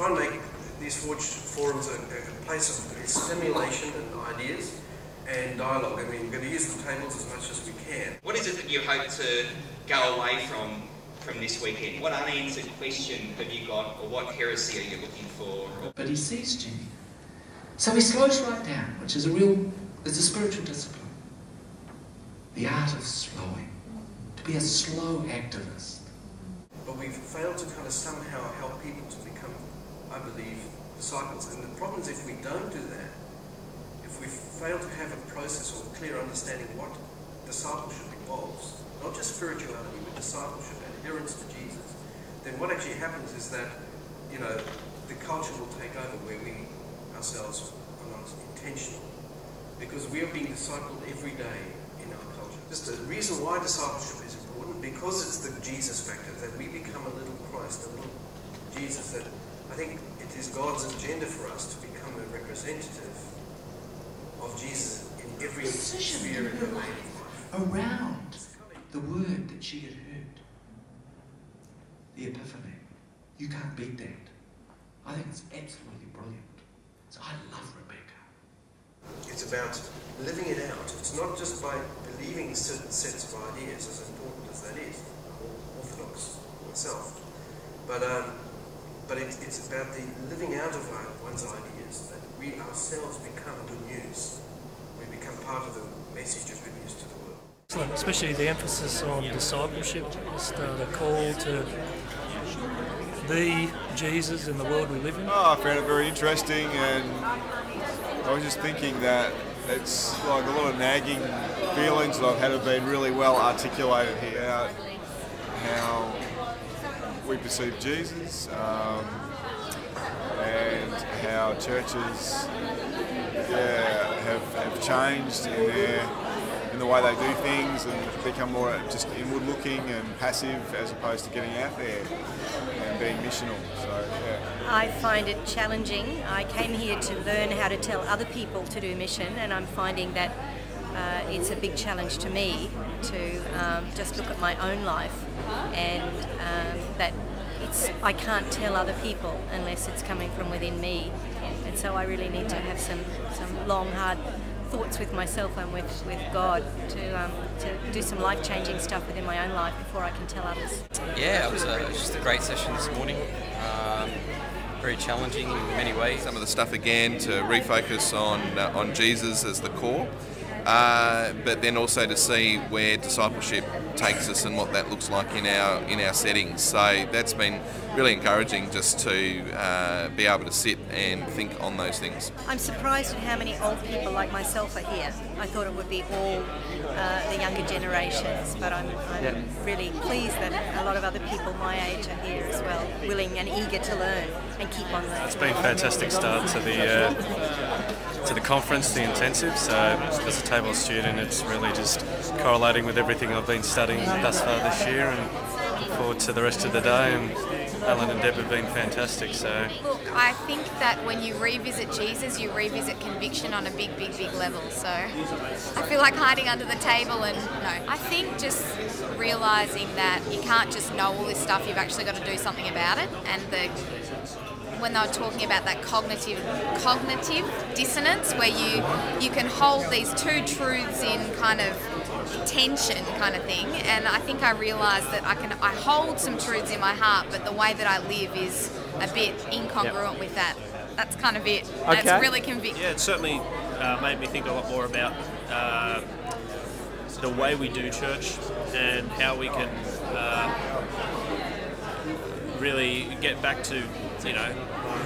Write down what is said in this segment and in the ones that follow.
try and make these forums a place of stimulation and ideas and dialogue. I mean, we're going to use the tables as much as we can. What is it that you hope to go away from this weekend? What unanswered question have you got, or what heresy are you looking for? But he sees Jimmy. So he slows right down, which is it's a spiritual discipline. The art of slowing. To be a slow activist. But we've failed to kind of somehow help people to become, I believe, disciples. And the problem is if we don't do that, if we fail to have a process or a clear understanding what discipleship involves, not just spirituality, but discipleship, adherence to Jesus, then what actually happens is that, you know, the culture will take over where we ourselves are not intentional. Because we are being discipled every day in our culture. Just the reason why discipleship is important, because it's the Jesus factor, that we become a little Christ, a little Jesus, that I think it is God's agenda for us to become a representative of Jesus in every sphere in her life. Around the word that she had heard. The Epiphany. You can't beat that. I think it's absolutely brilliant. So I love Rebecca. It's about living it out. It's not just by believing certain sets of ideas, as important as that is. I'm orthodox myself. But it's about the living out of one's ideas, that we ourselves become good news. We become part of the message of good news to the world. Excellent, especially the emphasis on discipleship, just the call to be Jesus in the world we live in. Oh, I found it very interesting, and I was just thinking that it's like a lot of nagging feelings that I've had have been really well articulated here about how we perceive Jesus, and how churches have changed in the way they do things and become more just inward looking and passive as opposed to getting out there and being missional. So, yeah. I find it challenging. I came here to learn how to tell other people to do mission, and I'm finding that it's a big challenge to me to just look at my own life, and that I can't tell other people unless it's coming from within me, and so I really need to have some long, hard thoughts with myself and with God to do some life-changing stuff within my own life before I can tell others. Yeah, it was just a great session this morning. Very challenging in many ways. Some of the stuff again to refocus on Jesus as the core, but then also to see where discipleship takes us and what that looks like in our settings. So that's been really encouraging, just to be able to sit and think on those things. I'm surprised at how many old people like myself are here. I thought it would be all the younger generations, but I'm really pleased that a lot of other people my age are here as well, willing and eager to learn and keep on learning. It's been a fantastic start to the conference, the intensive. So as a table student, it's really just correlating with everything I've been studying thus far this year, and look forward to the rest of the day. And Alan and Deb have been fantastic. So look, I think that when you revisit Jesus, you revisit conviction on a big level. So I feel like hiding under the table, and no, I think just realising that you can't just know all this stuff, you've actually got to do something about it. And when they were talking about that cognitive dissonance, where you can hold these two truths in kind of tension kind of thing, and I think I realised that I hold some truths in my heart, but the way that I live is a bit incongruent with that. That's kind of it. Okay. That's really convicting. Yeah, it certainly made me think a lot more about the way we do church and how we can really get back to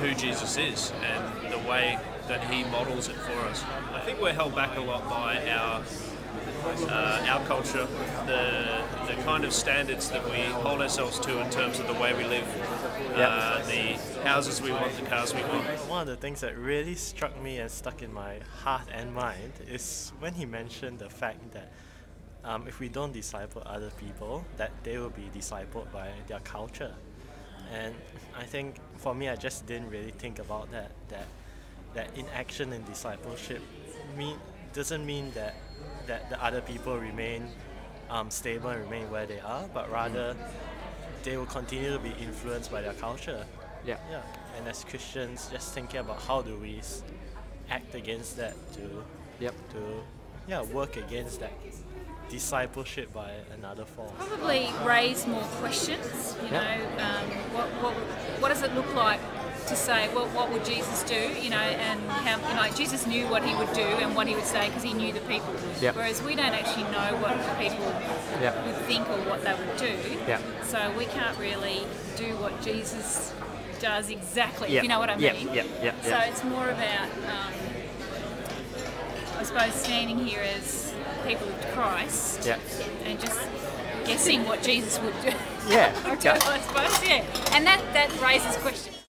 who Jesus is and the way that he models it for us. I think we're held back a lot by our culture, the kind of standards that we hold ourselves to in terms of the way we live, the houses we want, the cars we want. One of the things that really struck me and stuck in my heart and mind is when he mentioned the fact that if we don't disciple other people, that they will be discipled by their culture. And I think for me, I just didn't really think about that inaction in discipleship doesn't mean that the other people remain stable and remain where they are, but rather they will continue to be influenced by their culture. Yeah. and as Christians, just thinking about how do we act against that to work against that discipleship by another form. Probably raise more questions. You know, what does it look like to say, well, what would Jesus do? You know, and how, you know, Jesus knew what he would do and what he would say because he knew the people. Whereas we don't actually know what the people would think or what they would do. So we can't really do what Jesus does exactly. If you know what I mean. So it's more about, I suppose, standing here as people of Christ and just guessing what Jesus would do. I suppose, and that raises questions.